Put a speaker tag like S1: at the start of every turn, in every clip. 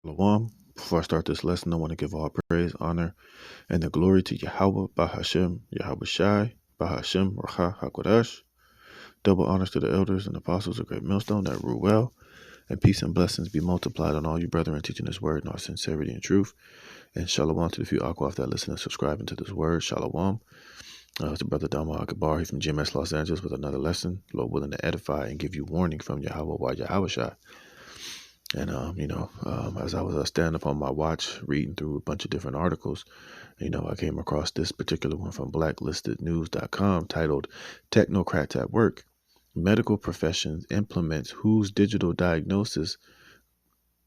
S1: Shalom. Before I start this lesson, I want to give all praise, honor, and the glory to Yahweh, Bahashem, Yahweh Shai, Bahashem, Racha HaKodesh. Double honors to the elders and apostles of Great Millstone that rule well, and peace and blessings be multiplied on all you brethren teaching this word in all sincerity and truth. And shalom to the few Akwaf that listen and subscribing to this word. Shalom. It's the brother Dama Akbar here from GMS Los Angeles with another lesson, Lord willing to edify and give you warning from Yahweh by Yahweh Shai. And, as I was standing up on my watch, reading through a bunch of different articles, I came across this particular one from blacklistednews.com titled Technocrats at Work. Medical professions implements whose digital diagnosis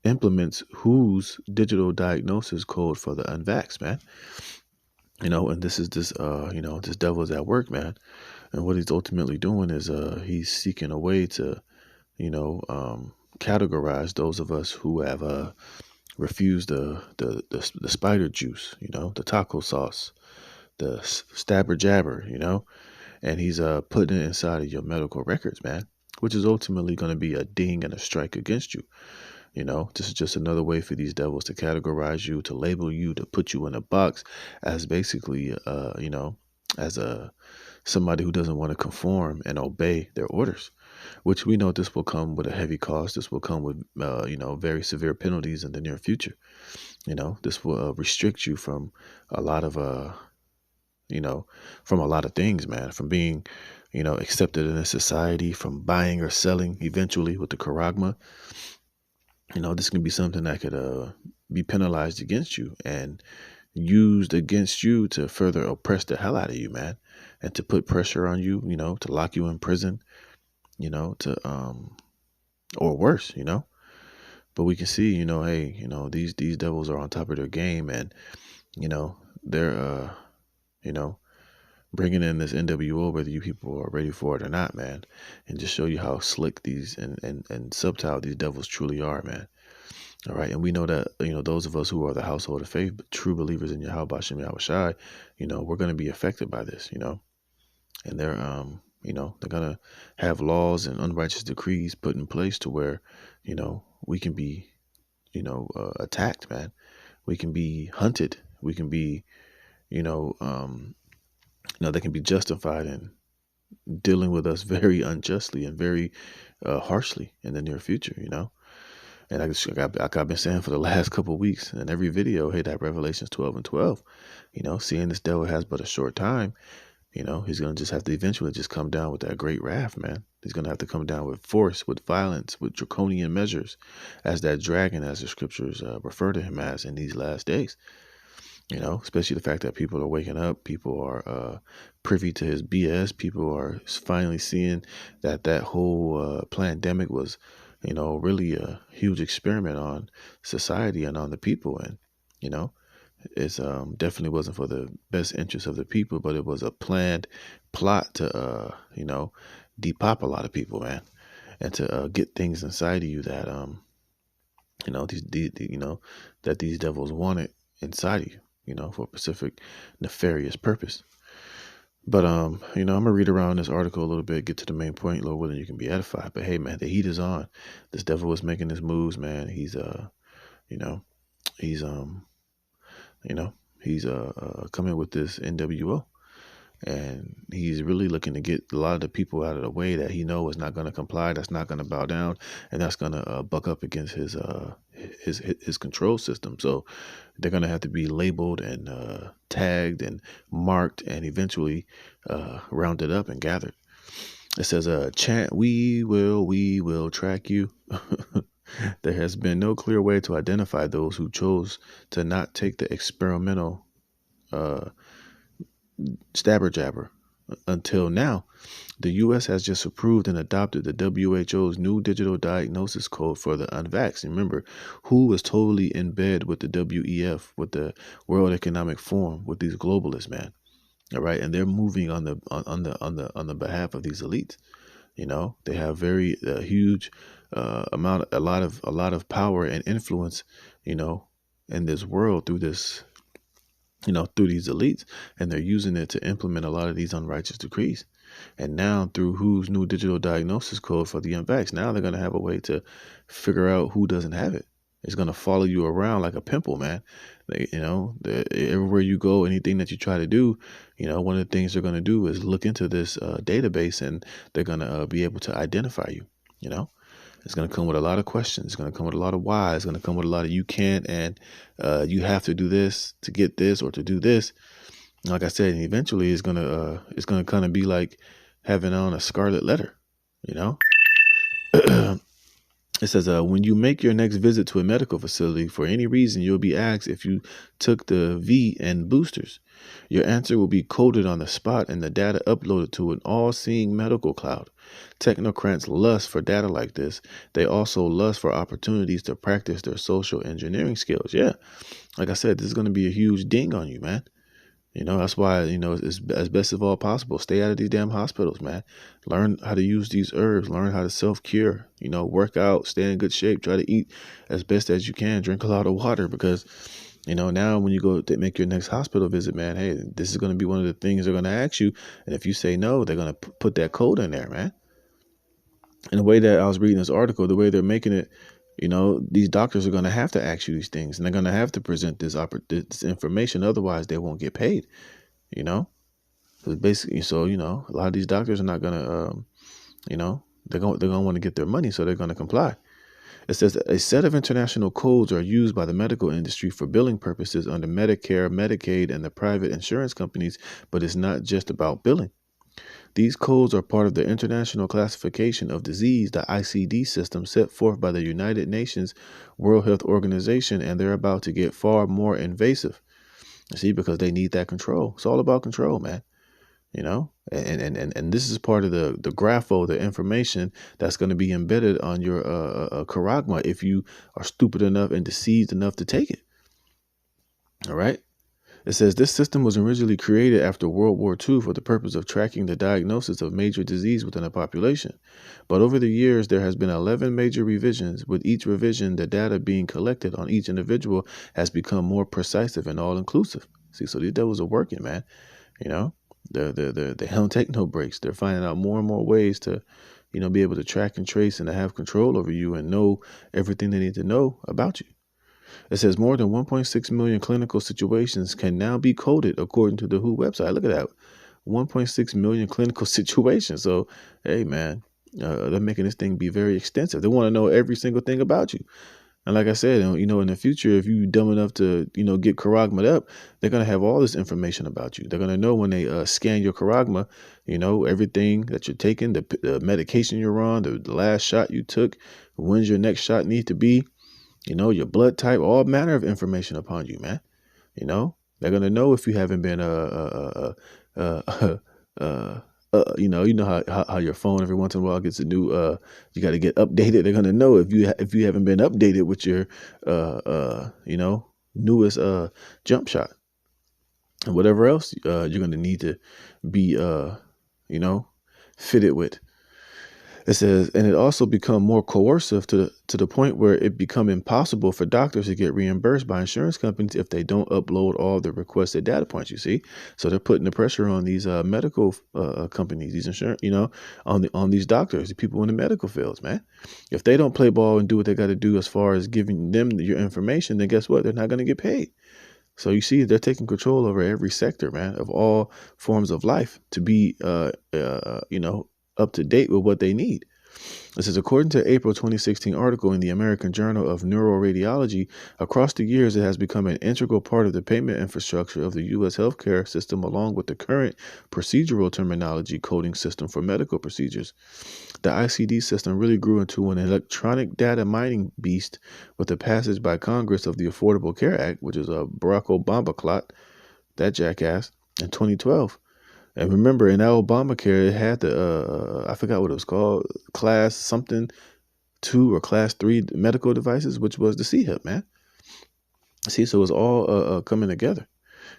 S1: code for the unvaxxed, man. And this is this devil's at work, man. And what he's ultimately doing is he's seeking a way to, categorize those of us who have refused the spider juice, the taco sauce, the stabber jabber, and he's putting it inside of your medical records, man, which is ultimately going to be a ding and a strike against you. This is just another way for these devils to categorize you, to label you, to put you in a box as basically, as somebody who doesn't want to conform and obey their orders, which we know this will come with a heavy cost. This will come with, very severe penalties in the near future. This will restrict you from a lot of, things, man, from being, accepted in a society, from buying or selling eventually with the charagma. This can be something that could be penalized against you and used against you to further oppress the hell out of you, man, and to put pressure on you, to lock you in prison, or worse, But we can see, hey, these devils are on top of their game, and they're bringing in this NWO, whether you people are ready for it or not, man, and just show you how slick these and subtle these devils truly are, man. All right. And we know that, those of us who are the household of faith, true believers in Yahweh Bashem Yahweh Shai, we're going to be affected by this, and they're, they're going to have laws and unrighteous decrees put in place to where, we can be, attacked, man. We can be hunted. We can be, they can be justified in dealing with us very unjustly and very harshly in the near future, And like I've been saying for the last couple of weeks in every video, hey, that Revelations 12:12, seeing this devil has but a short time, he's going to just have to eventually just come down with that great wrath, man. He's going to have to come down with force, with violence, with draconian measures as that dragon, as the scriptures refer to him as in these last days. Especially the fact that people are waking up, people are privy to his BS, people are finally seeing that whole pandemic was, really a huge experiment on society and on the people. And, it's definitely wasn't for the best interest of the people, but it was a planned plot to, depop a lot of people, man, and to get things inside of you that, that these devils wanted inside of you. For a specific nefarious purpose. But, I'm going to read around this article a little bit, get to the main point, Lord willing, you can be edified. But hey, man, the heat is on. This devil is making his moves, man. He's coming with this NWO. And he's really looking to get a lot of the people out of the way that he knows is not going to comply, that's not going to bow down, and that's going to buck up against his control system. So they're going to have to be labeled and tagged and marked and eventually rounded up and gathered. It says, chant, we will track you. There has been no clear way to identify those who chose to not take the experimental stabber jabber. Until now, the U.S. has just approved and adopted the WHO's new digital diagnosis code for the unvaxxed. Remember, who was totally in bed with the WEF, with the World Economic Forum, with these globalists, man. All right, and they're moving on the behalf of these elites. They have very huge a lot of power and influence, in this world through this. Through these elites, and they're using it to implement a lot of these unrighteous decrees. And now through who's new digital diagnosis code for the unvaxxed, now they're going to have a way to figure out who doesn't have it. It's going to follow you around like a pimple, man. Everywhere you go, anything that you try to do, one of the things they're going to do is look into this database, and they're going to be able to identify you. It's going to come with a lot of questions. It's going to come with a lot of why. It's going to come with a lot of you can't, and you have to do this to get this or to do this. Like I said, eventually it's gonna kind of be like having on a scarlet letter. It says, when you make your next visit to a medical facility for any reason, you'll be asked if you took the V and boosters. Your answer will be coded on the spot and the data uploaded to an all-seeing medical cloud. Technocrats lust for data like this. They also lust for opportunities to practice their social engineering skills. Yeah, like I said, this is going to be a huge ding on you, man. That's why, it's as best of all possible. Stay out of these damn hospitals, man. Learn how to use these herbs. Learn how to self-cure. Work out. Stay in good shape. Try to eat as best as you can. Drink a lot of water because, now when you go to make your next hospital visit, man, hey, this is going to be one of the things they're going to ask you. And if you say no, they're going to put that code in there, man. And the way that I was reading this article, the way they're making it, these doctors are going to have to ask you these things, and they're going to have to present this information. Otherwise, they won't get paid, So basically, a lot of these doctors are not going to, they're going to want to get their money. So they're going to comply. It says that a set of international codes are used by the medical industry for billing purposes under Medicare, Medicaid, and the private insurance companies. But it's not just about billing. These codes are part of the International Classification of Disease, the ICD system set forth by the United Nations World Health Organization, and they're about to get far more invasive. See, because they need that control. It's all about control, man. And this is part of the grapho, the information that's going to be embedded on your charagma if you are stupid enough and deceived enough to take it. All right. It says this system was originally created after World War II for the purpose of tracking the diagnosis of major disease within a population. But over the years, there has been 11 major revisions. With each revision, the data being collected on each individual has become more precise and all-inclusive. See, so these devils are working, man. They don't take no breaks. They're finding out more and more ways to, be able to track and trace and to have control over you and know everything they need to know about you. It says more than 1.6 million clinical situations can now be coded according to the WHO website. Look at that. 1.6 million clinical situations. So, hey, man, they're making this thing be very extensive. They want to know every single thing about you. And like I said, in the future, if you're dumb enough to, get charagma'd up, they're going to have all this information about you. They're going to know when they scan your charagma, everything that you're taking, the medication you're on, the last shot you took, when's your next shot need to be. Your blood type, all manner of information upon you, man. They're gonna know if you haven't been how your phone every once in a while gets a new you got to get updated. They're gonna know if you haven't been updated with your newest jump shot and whatever else you're gonna need to be fitted with. It says, and it also become more coercive to the point where it become impossible for doctors to get reimbursed by insurance companies if they don't upload all the requested data points. You see, so they're putting the pressure on these medical companies, these insurance, on these doctors, the people in the medical fields, man. If they don't play ball and do what they got to do as far as giving them your information, then guess what? They're not going to get paid. So you see, they're taking control over every sector, man, of all forms of life to be, up to date with what they need. This is according to April 2016 article in the American Journal of Neuroradiology. Across the years, it has become an integral part of the payment infrastructure of the U.S. healthcare system, along with the current procedural terminology coding system for medical procedures. The ICD system really grew into an electronic data mining beast with the passage by Congress of the Affordable Care Act, which is a Barack Obama clot, that jackass, in 2012. And remember, in that Obamacare, it had the, I forgot what it was called, class something 2 or class 3 medical devices, which was the CHIP, man. See, so it's all coming together.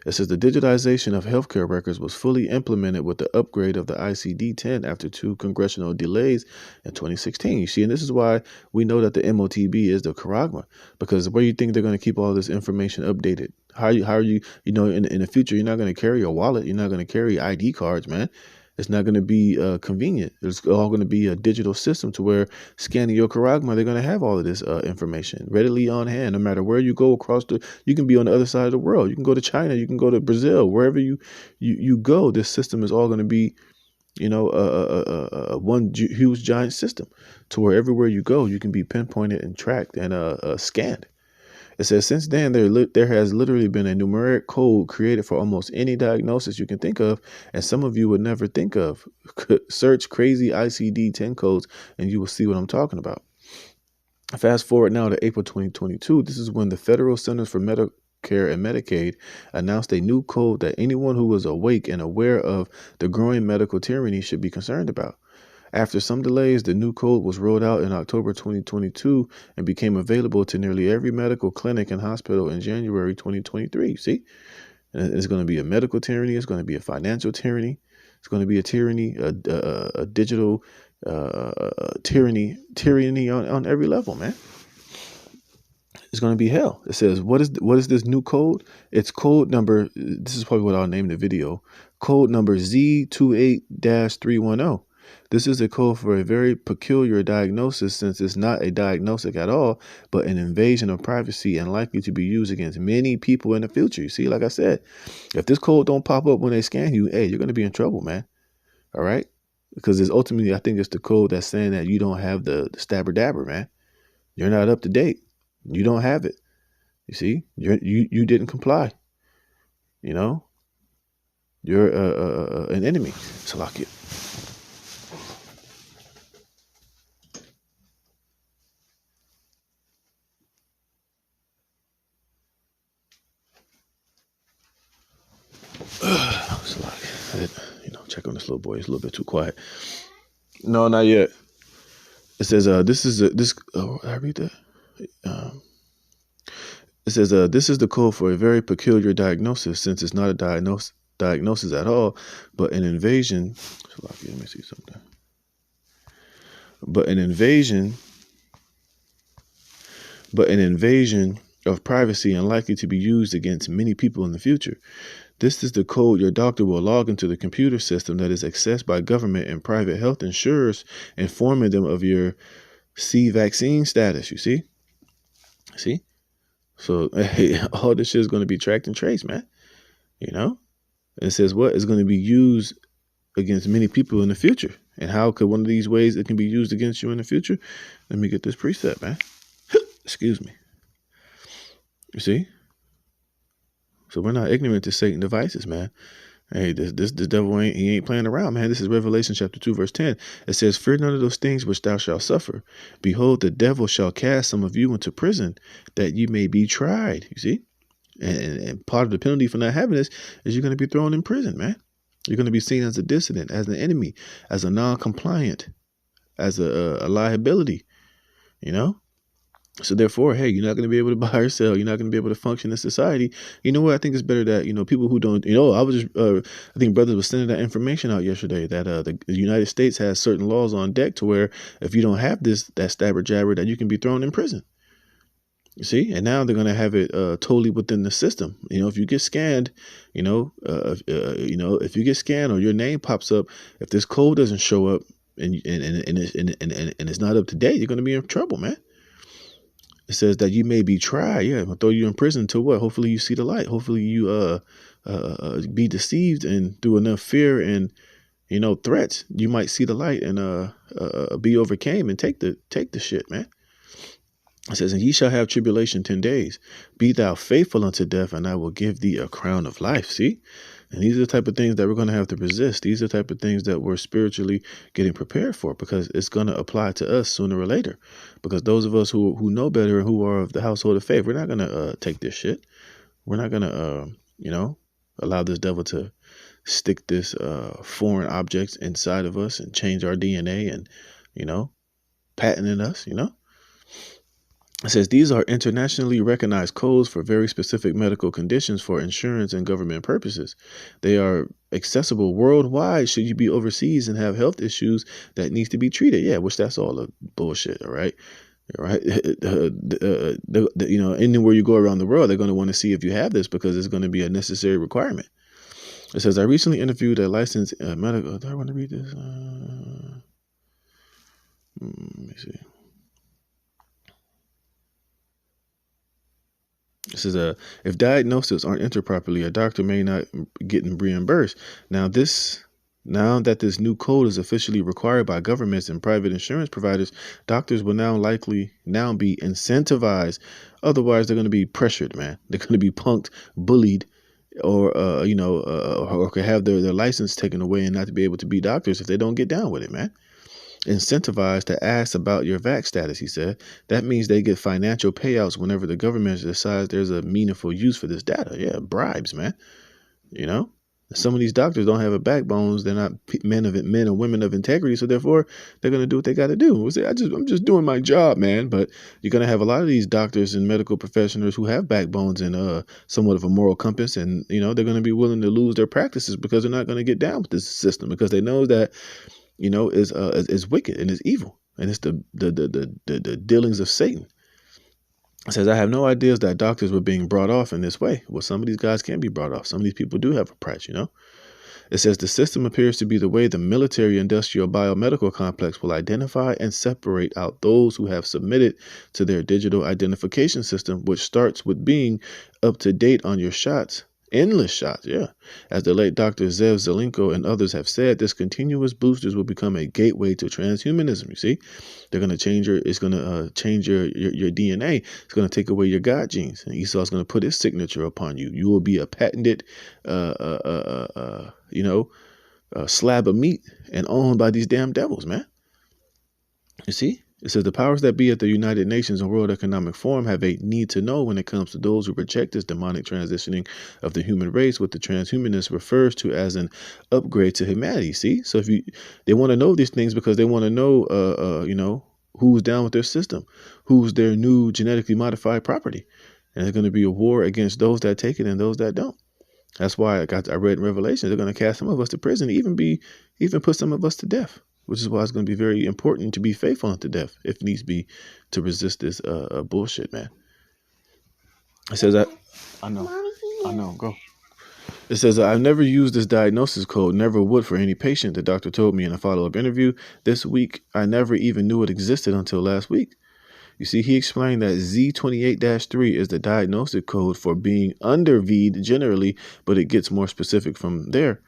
S1: It says the digitization of healthcare records was fully implemented with the upgrade of the ICD-10 after 2 congressional delays in 2016. You see, and this is why we know that the MOTB is the charagma, because where do you think they're going to keep all this information updated? How are you in the future, you're not going to carry a wallet. You're not going to carry ID cards, man. It's not going to be convenient. It's all going to be a digital system to where scanning your charagma, they're going to have all of this information readily on hand. No matter where you go across you can be on the other side of the world. You can go to China. You can go to Brazil. Wherever you go, this system is all going to be, one huge giant system to where everywhere you go, you can be pinpointed and tracked and scanned. It says, since then, there has literally been a numeric code created for almost any diagnosis you can think of, and some of you would never think of. Search crazy ICD-10 codes, and you will see what I'm talking about. Fast forward now to April 2022. This is when the Federal Centers for Medicare and Medicaid announced a new code that anyone who was awake and aware of the growing medical tyranny should be concerned about. After some delays, the new code was rolled out in October 2022 and became available to nearly every medical clinic and hospital in January 2023. See, and it's going to be a medical tyranny. It's going to be a financial tyranny. It's going to be a tyranny, a digital tyranny on every level, man. It's going to be hell. It says, what is this new code? It's code number, this is probably what I'll name the video, code number Z28.310. This is a code for a very peculiar diagnosis, since it's not a diagnostic at all, but an invasion of privacy and likely to be used against many people in the future. You see, like I said, if this code don't pop up when they scan you, hey, you're going to be in trouble, man. All right? Because it's ultimately, I think it's the code that's saying that you don't have the stabber dabber, man. You're not up to date. You don't have it. You see, you didn't comply. You're an enemy. Salakia. Check on this little boy. He's a little bit too quiet. No, not yet. It says, this is this. Oh, did I read that? It says, this is the code for a very peculiar diagnosis, since it's not a diagnosis at all, but an invasion. Let me see something. But an invasion of privacy and likely to be used against many people in the future. This is the code your doctor will log into the computer system that is accessed by government and private health insurers, informing them of your vaccine status. You see? So, hey, all this shit is going to be tracked and traced, man. It says what is going to be used against many people in the future. And how could one of these ways it can be used against you in the future? Let me get this preset, man. Excuse me. You see? So we're not ignorant to Satan's devices, man. Hey, this devil ain't playing around, man. This is Revelation chapter 2, verse 10. It says, fear none of those things which thou shalt suffer. Behold, the devil shall cast some of you into prison, that you may be tried. You see? And part of the penalty for not having this is you're going to be thrown in prison, man. You're going to be seen as a dissident, as an enemy, as a non-compliant, as a liability, So therefore, hey, you're not going to be able to buy or sell. You're not going to be able to function in society. You know what? I think it's better that, people who don't, I was just, I think brothers was sending that information out yesterday that the United States has certain laws on deck to where if you don't have that stabber jabber, that you can be thrown in prison. You see, and now they're going to have it totally within the system. If you get scanned, if you get scanned or your name pops up, if this code doesn't show up and it's not up to date, you're going to be in trouble, man. It says that you may be tried. Yeah, they'll throw you in prison to what? Hopefully you see the light. Hopefully you be deceived, and through enough fear and threats, you might see the light and be overcame and take the shit, man. It says, and ye shall have tribulation 10 days. Be thou faithful unto death, and I will give thee a crown of life. See? And these are the type of things that we're going to have to resist. These are the type of things that we're spiritually getting prepared for, because it's going to apply to us sooner or later. Because those of us who know better and who are of the household of faith, we're not going to take this shit. We're not going to, allow this devil to stick this foreign objects inside of us and change our DNA and, patenting us, It says these are internationally recognized codes for very specific medical conditions for insurance and government purposes. They are accessible worldwide should you be overseas and have health issues that needs to be treated. Yeah, which that's all a bullshit, all right? All right. Anywhere you go around the world, they're going to want to see if you have this, because it's going to be a necessary requirement. It says, I recently interviewed a licensed medical. Do I want to read this? Let me see. It says, if diagnoses aren't entered properly, a doctor may not get reimbursed. Now that this new code is officially required by governments and private insurance providers, doctors will now likely be incentivized. Otherwise, they're going to be pressured, man. They're going to be punked, bullied, or or could have their license taken away and not to be able to be doctors if they don't get down with it, man. Incentivized to ask about your vax status, he said. That means they get financial payouts whenever the government decides there's a meaningful use for this data. Yeah, bribes, man. You know, some of these doctors don't have a backbone. They're not men and women of integrity, so therefore they're gonna do what they got to do. I'm just doing my job, man. But you're gonna have a lot of these doctors and medical professionals who have backbones and somewhat of a moral compass, and they're gonna be willing to lose their practices because they're not gonna get down with this system because they know that is wicked and is evil, and it's the dealings of Satan. It says, I have no ideas that doctors were being brought off in this way. Well, some of these guys can be brought off. Some of these people do have a price. It says the system appears to be the way the military industrial biomedical complex will identify and separate out those who have submitted to their digital identification system, which starts with being up to date on your shots. Endless shots, yeah. As the late Dr. Zev Zelenko and others have said, this continuous boosters will become a gateway to transhumanism. You see, they're going to change it's going to change your DNA. It's going to take away your God genes. And Esau's going to put his signature upon you. You will be a patented, slab of meat and owned by these damn devils, man. You see? It says the powers that be at the United Nations and World Economic Forum have a need to know when it comes to those who reject this demonic transitioning of the human race, what the transhumanist refers to as an upgrade to humanity. See, so they want to know these things because they want to know, who's down with their system, who's their new genetically modified property, and there's going to be a war against those that take it and those that don't. That's why I read in Revelation they're going to cast some of us to prison, even put some of us to death. Which is why it's going to be very important to be faithful unto death, if needs be, to resist this bullshit, man. It says, I know, go. It says, I've never used this diagnosis code, never would for any patient, the doctor told me in a follow-up interview. This week, I never even knew it existed until last week. You see, he explained that Z28.3 is the diagnostic code for being under VED generally, but it gets more specific from there.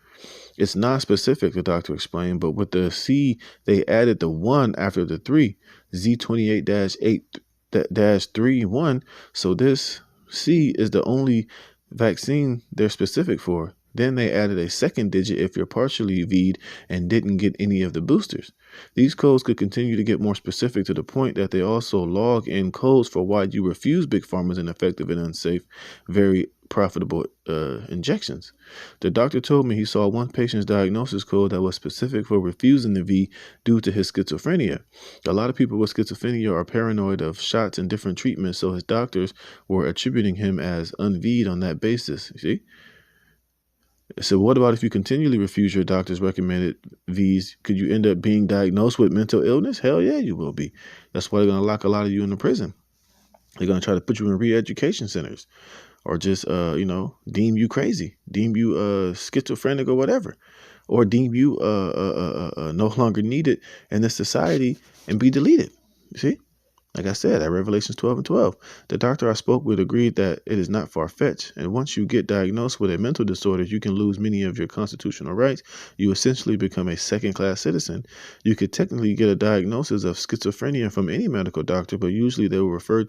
S1: It's non-specific, the doctor explained, but with the C, they added the 1 after the 3, Z28-8-31. So this C is the only vaccine they're specific for. Then they added a second digit if you're partially VE'd and didn't get any of the boosters. These codes could continue to get more specific to the point that they also log in codes for why you refuse big pharma's ineffective and unsafe, very profitable injections. The doctor told me he saw one patient's diagnosis code that was specific for refusing the V due to his schizophrenia. A lot of people with schizophrenia are paranoid of shots and different treatments, so his doctors were attributing him as unV'd on that basis. You see? So what about if you continually refuse your doctor's recommended V's? Could you end up being diagnosed with mental illness? Hell yeah, you will be. That's why they're going to lock a lot of you in the prison. They're going to try to put you in re-education centers or just, deem you crazy, deem you schizophrenic or whatever, or deem you no longer needed in this society and be deleted. You see? Like I said, at Revelations 12:12, the doctor I spoke with agreed that it is not far-fetched, and once you get diagnosed with a mental disorder, you can lose many of your constitutional rights. You essentially become a second-class citizen. You could technically get a diagnosis of schizophrenia from any medical doctor, but usually they will refer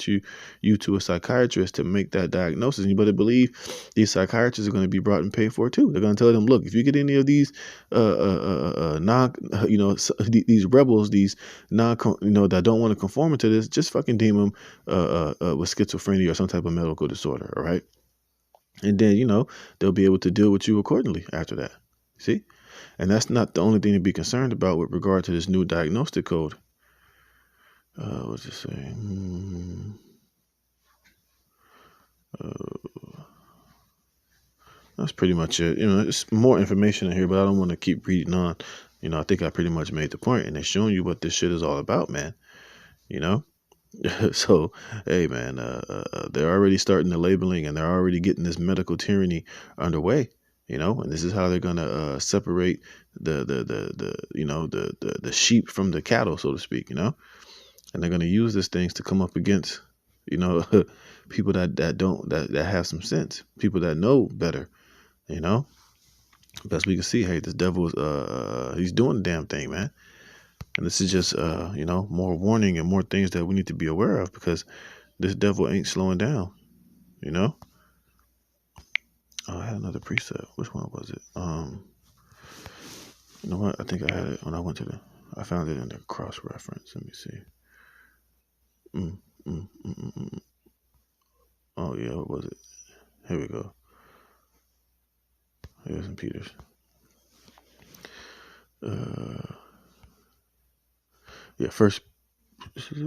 S1: you to a psychiatrist to make that diagnosis. And you better believe these psychiatrists are going to be brought and paid for too. They're going to tell them, look, if you get any of these these rebels, these that don't want to conform to this, just fucking deem them with schizophrenia or some type of medical disorder, all right? And then, they'll be able to deal with you accordingly after that. See? And that's not the only thing to be concerned about with regard to this new diagnostic code. What's it say? That's pretty much it. It's more information in here, but I don't want to keep reading on. I think I pretty much made the point, and they're showing you what this shit is all about, man. So, hey, man, they're already starting the labeling, and they're already getting this medical tyranny underway. And this is how they're gonna separate the sheep from the cattle, so to speak, and they're gonna use these things to come up against, people that have some sense, people that know better, you know. Best we can see, hey, this devil is he's doing the damn thing, man. And this is just more warning and more things that we need to be aware of, because this devil ain't slowing down, you know. Oh, I had another preset. Which one was it? You know what? I think I had it when I went to I found it in the cross reference. Let me see. Mm, mm, mm, mm, mm. Oh yeah, what was it? Here we go. Here's in Peter's. Yeah, first.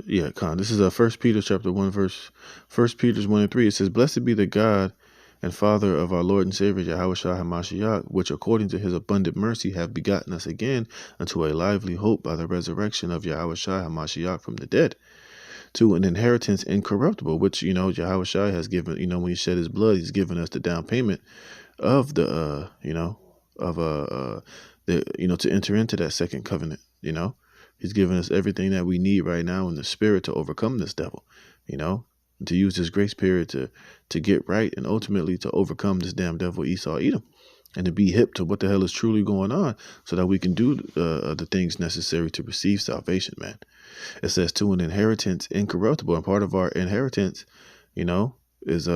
S1: Yeah, this is First Peter chapter 1 verse. First Peter's 1:3. It says, "Blessed be the God and Father of our Lord and Savior Yahushua HaMashiach, which according to his abundant mercy have begotten us again unto a lively hope by the resurrection of Yahushua HaMashiach from the dead, to an inheritance incorruptible," which, Yahushua has given, when he shed his blood, he's given us the down payment of the, to enter into that second covenant. He's given us everything that we need right now in the spirit to overcome this devil, and to use this grace period to get right, and ultimately to overcome this damn devil Esau Edom, and to be hip to what the hell is truly going on, so that we can do the things necessary to receive salvation, man. It says, to an inheritance incorruptible, and part of our inheritance, is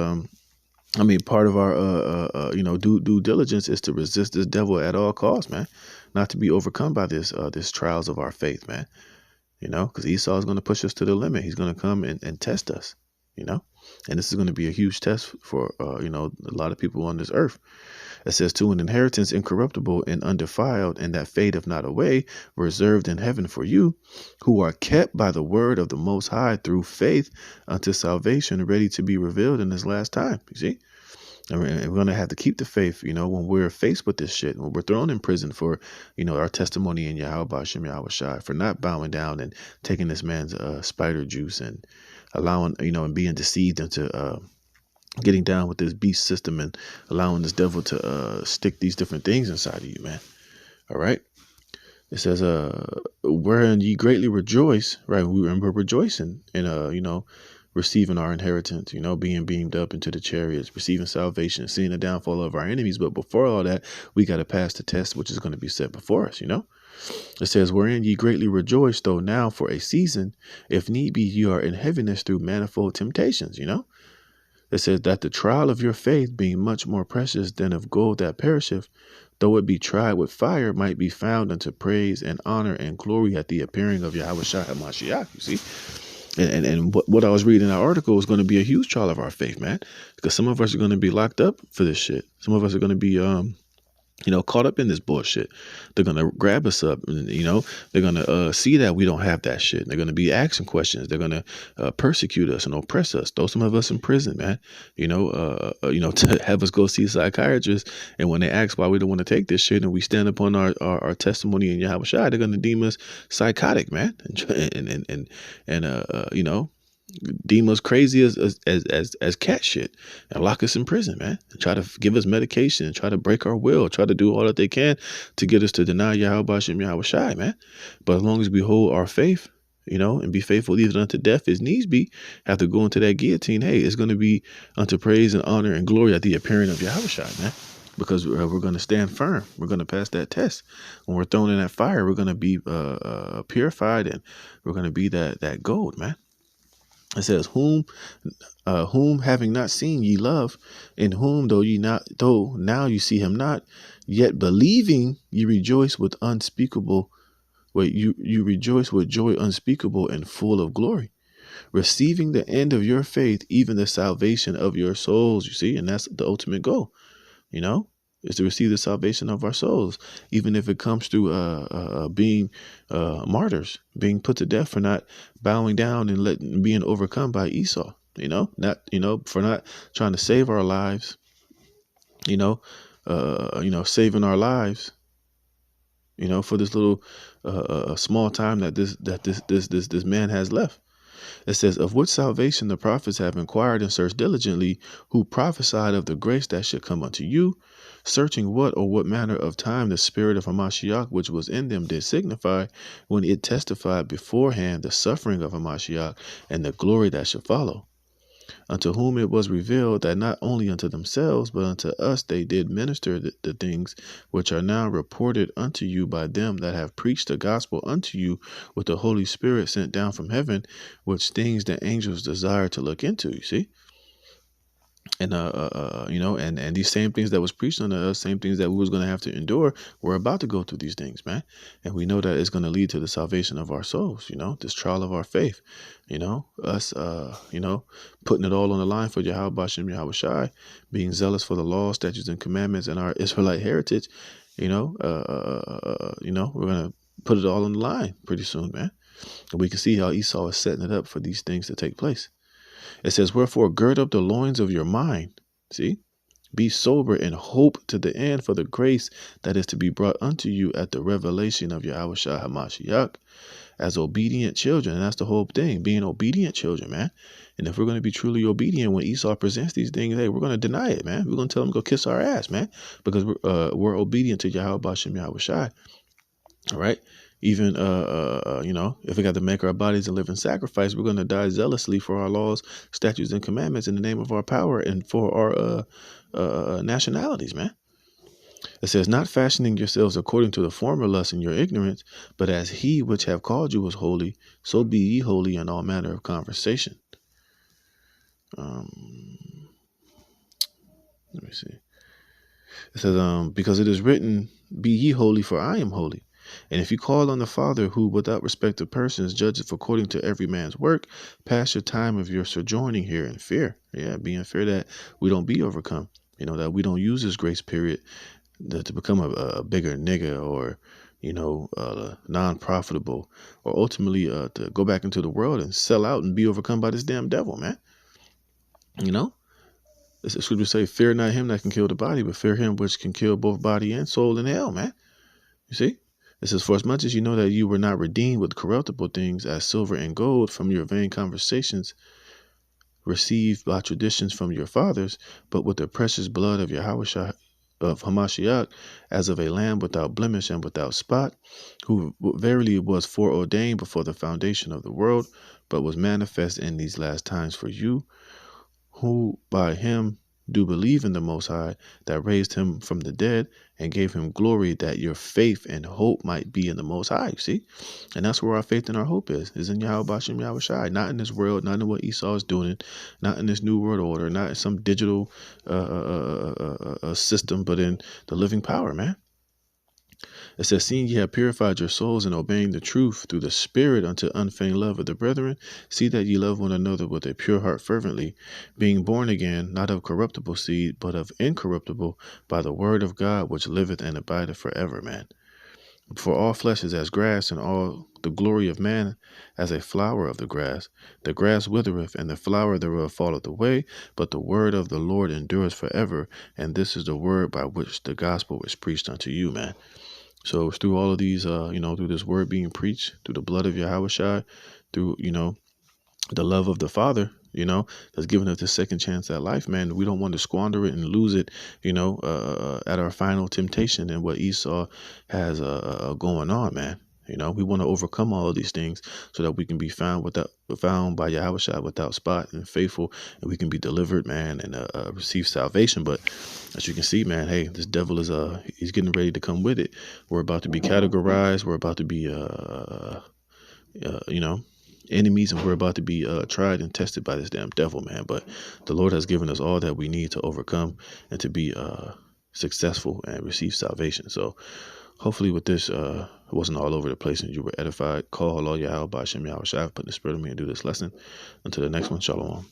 S1: part of our due diligence is to resist this devil at all costs, man, not to be overcome by this trials of our faith, man. Because Esau is going to push us to the limit. He's going to come and test us, and this is going to be a huge test for a lot of people on this earth. It says, to an inheritance incorruptible and undefiled, and that fadeth not away, reserved in heaven for you, who are kept by the word of the Most High through faith unto salvation, ready to be revealed in this last time. You see? And we're going to have to keep the faith, when we're faced with this shit, when we're thrown in prison for, our testimony in Yahweh Bashem Yahweh Shai, for not bowing down and taking this man's spider juice, and allowing, and being deceived into getting down with this beast system, and allowing this devil to stick these different things inside of you, man. All right. It says, wherein ye greatly rejoice, right? We're rejoicing in, receiving our inheritance, being beamed up into the chariots, receiving salvation, seeing the downfall of our enemies. But before all that, we got to pass the test, which is going to be set before us, It says, wherein ye greatly rejoice, though now for a season, if need be, ye are in heaviness through manifold temptations, It says that the trial of your faith, being much more precious than of gold that perisheth, though it be tried with fire, might be found unto praise and honor and glory at the appearing of Yahushua HaMashiach. You see? And what I was reading in that article is going to be a huge trial of our faith, man. Because some of us are going to be locked up for this shit. Some of us are going to be caught up in this bullshit. They're going to grab us up, and, they're going to see that we don't have that shit. They're going to be asking questions. They're going to persecute us and oppress us. Throw some of us in prison, man, to have us go see a psychiatrist. And when they ask why we don't want to take this shit, and we stand upon our testimony in Yahweh Shai, they're going to deem us psychotic, man. And deem us crazy as cat shit, and lock us in prison, man, and try to give us medication, and try to break our will, try to do all that they can to get us to deny Yahweh Bashem Yahweh Shai, man. But as long as we hold our faith, and be faithful even unto death as needs be, have to go into that guillotine, hey, it's going to be unto praise and honor and glory at the appearing of Yahweh Shai, man. Because we're going to stand firm. We're going to pass that test. When we're thrown in that fire, we're going to be purified, and we're going to be that gold, man. It says, whom having not seen ye love, in whom though now you see him not, yet believing ye rejoice with unspeakable, you rejoice with joy unspeakable and full of glory, receiving the end of your faith, even the salvation of your souls. You see, and that's the ultimate goal, is to receive the salvation of our souls, even if it comes through being martyrs, being put to death for not bowing down and being overcome by Esau. Not for not trying to save our lives. Saving our lives. For this little small time that this man has left. It says, of which salvation the prophets have inquired and searched diligently, who prophesied of the grace that should come unto you, searching what or what manner of time the spirit of Hamashiach which was in them did signify, when it testified beforehand the suffering of Hamashiach and the glory that should follow. Unto whom it was revealed that not only unto themselves, but unto us they did minister the things which are now reported unto you by them that have preached the gospel unto you with the Holy Spirit sent down from heaven, which things the angels desire to look into. You see? And and these same things that was preached unto us, same things that we was going to have to endure, we're about to go through these things, man. And we know that it's going to lead to the salvation of our souls, this trial of our faith, us putting it all on the line for Yahweh Bashem Yahweh Shai, being zealous for the law, statutes, and commandments and our Israelite heritage. We're going to put it all on the line pretty soon, man. And we can see how Esau is setting it up for these things to take place. It says, wherefore gird up the loins of your mind. See, be sober and hope to the end for the grace that is to be brought unto you at the revelation of Yahweh Shai HaMashiach as obedient children. And that's the whole thing, being obedient children, man. And if we're going to be truly obedient when Esau presents these things, hey, we're going to deny it, man. We're going to tell him to go kiss our ass, man, because we're obedient to Yahweh Bashem Yahweh Shai. All right. Even, if we got to make our bodies a living sacrifice, we're going to die zealously for our laws, statutes, and commandments in the name of our power and for our nationalities, man. It says, not fashioning yourselves according to the former lust in your ignorance, but as he which have called you was holy, so be ye holy in all manner of conversation. Let me see. It says, because it is written, be ye holy, for I am holy. And if you call on the Father, who without respect of persons judgeth according to every man's work, pass your time of your sojourning here in fear. Yeah, be in fear that we don't be overcome. That we don't use this grace period to become a bigger nigga or, non-profitable, or ultimately to go back into the world and sell out and be overcome by this damn devil, man. The scripture say, fear not him that can kill the body, but fear him which can kill both body and soul in hell, man. You see? It says, for as much as you know that you were not redeemed with corruptible things as silver and gold from your vain conversations received by traditions from your fathers, but with the precious blood of Yahweh of Hamashiach, as of a lamb without blemish and without spot, who verily was foreordained before the foundation of the world, but was manifest in these last times for you, who by him do believe in the Most High, that raised him from the dead and gave him glory, that your faith and hope might be in the Most High. You see? And that's where our faith and our hope is in Yahweh Bashem Yahweh Shai. Not in this world, not in what Esau is doing, not in this new world order, not in some digital system, but in the living power, man. It says, seeing ye have purified your souls in obeying the truth through the Spirit unto unfeigned love of the brethren, see that ye love one another with a pure heart fervently, being born again, not of corruptible seed, but of incorruptible, by the word of God, which liveth and abideth forever, man. For all flesh is as grass, and all the glory of man as a flower of the grass. The grass withereth, and the flower thereof falleth away, but the word of the Lord endureth forever. And this is the word by which the gospel is preached unto you, man. So it's through all of these, through this word being preached, through the blood of Yahweh Shai, through, the love of the Father, that's given us a second chance at life, man. We don't want to squander it and lose it, at our final temptation and what Esau has going on, man. We want to overcome all of these things so that we can be found by Yahweh Shai without spot and faithful, and we can be delivered, man, and receive salvation. But as you can see, man, hey, this devil is he's getting ready to come with it. We're about to be categorized. We're about to be enemies, and we're about to be tried and tested by this damn devil, man. But the Lord has given us all that we need to overcome and to be successful and receive salvation. So hopefully with this, it wasn't all over the place and you were edified. Call all Yahweh Bashem Yahweh Shai, put the spirit of me and do this lesson. Until the next one, shalom.